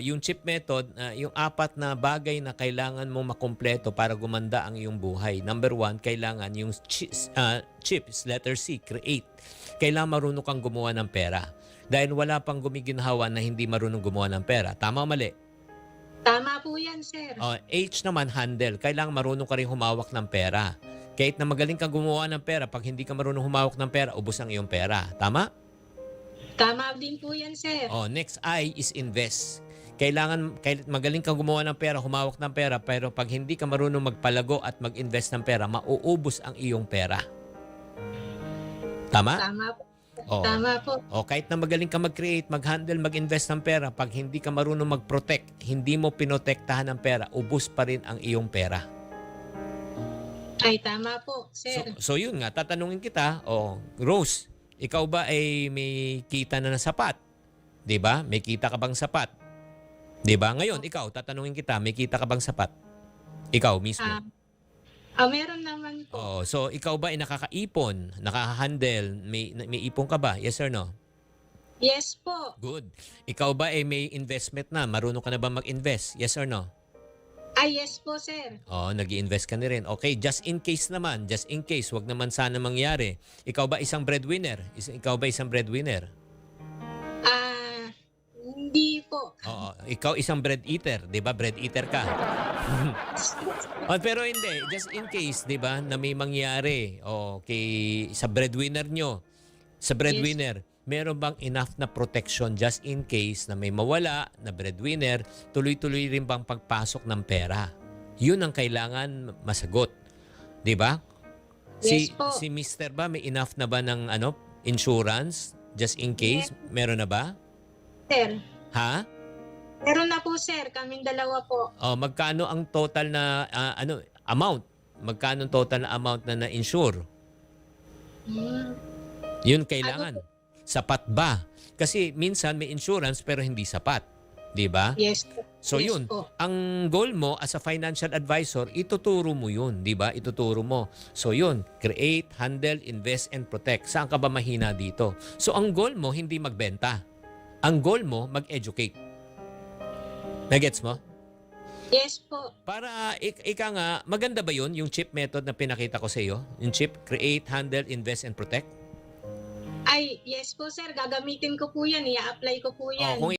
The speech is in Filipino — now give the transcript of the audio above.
Yung chip method, yung apat na bagay na kailangan mo makumpleto para gumanda ang iyong buhay. Number one, kailangan yung chips, letter C, create. Kailangan marunong kang gumawa ng pera. Dahil wala pang gumiginhawa na hindi marunong gumawa ng pera. Tama o mali? Tama po yan, sir. H naman, handle. Kailangan marunong ka rin humawak ng pera. Kahit na magaling kang gumawa ng pera, pag hindi ka marunong humawak ng pera, ubos ang iyong pera. Tama? Tama din po yan, sir. Next I is invest. Kailangan magaling kang gumawa ng pera, humawak ng pera, pero pag hindi ka marunong magpalago at mag-invest ng pera, mauubos ang iyong pera. Tama? Tama po. Oo. Tama po. Kahit na magaling ka mag-create, mag-handle, mag-invest ng pera, pag hindi ka marunong mag-protect, hindi mo pinotektahan ng pera, ubos pa rin ang iyong pera. Ay, tama po, sir. So yun nga, tatanungin kita, Rose, ikaw ba ay may kita na sapat? 'Di ba? May kita ka bang sapat? 'Di ba? Ngayon, ikaw, tatanungin kita, may kita ka bang sapat? Ikaw mismo. Meron naman po. So ikaw ba ay nakakaipon, nakaka-handle, may ipon ka ba? Yes or no? Yes po. Good. Ikaw ba ay may investment na? Marunong ka na ba mag-invest? Yes or no? Yes po, sir. Nag-i-invest ka na rin. Okay, just in case naman, just in case, wag naman sana mangyari. Ikaw ba isang breadwinner? Ikaw ba isang breadwinner? Hindi po. Ikaw isang bread eater, 'di ba? Bread eater ka. Pero hindi, just in case, 'di ba, na may mangyari sa breadwinner nyo. Sa breadwinner, meron bang enough na protection just in case na may mawala na breadwinner, tuloy-tuloy rin bang pagpasok ng pera? 'Yun ang kailangan masagot. 'Di ba? Yes po. Si Mr. ba may enough na ba ng insurance just in case? Yes. Meron na ba? Sir. Ha? Meron na po, sir. Kaming dalawa po. Magkano ang total na amount? Magkano ang total na amount na na-insure? Yun kailangan. Sapat ba? Kasi minsan may insurance pero hindi sapat. 'Di ba? Yes po. So Yes yun, po. ang goal mo as a financial advisor, ituturo mo yun, 'di ba? Ituturo mo. So yun, create, handle, invest, and protect. Saan ka ba mahina dito? So ang goal mo, hindi magbenta. Ang goal mo, mag-educate. Nagets mo? Yes po. Para ika nga, maganda ba yun, yung chip method na pinakita ko sa iyo? Yung chip, create, handle, invest, and protect? Yes po, sir. Gagamitin ko po yan. I-apply ko po yan. Kung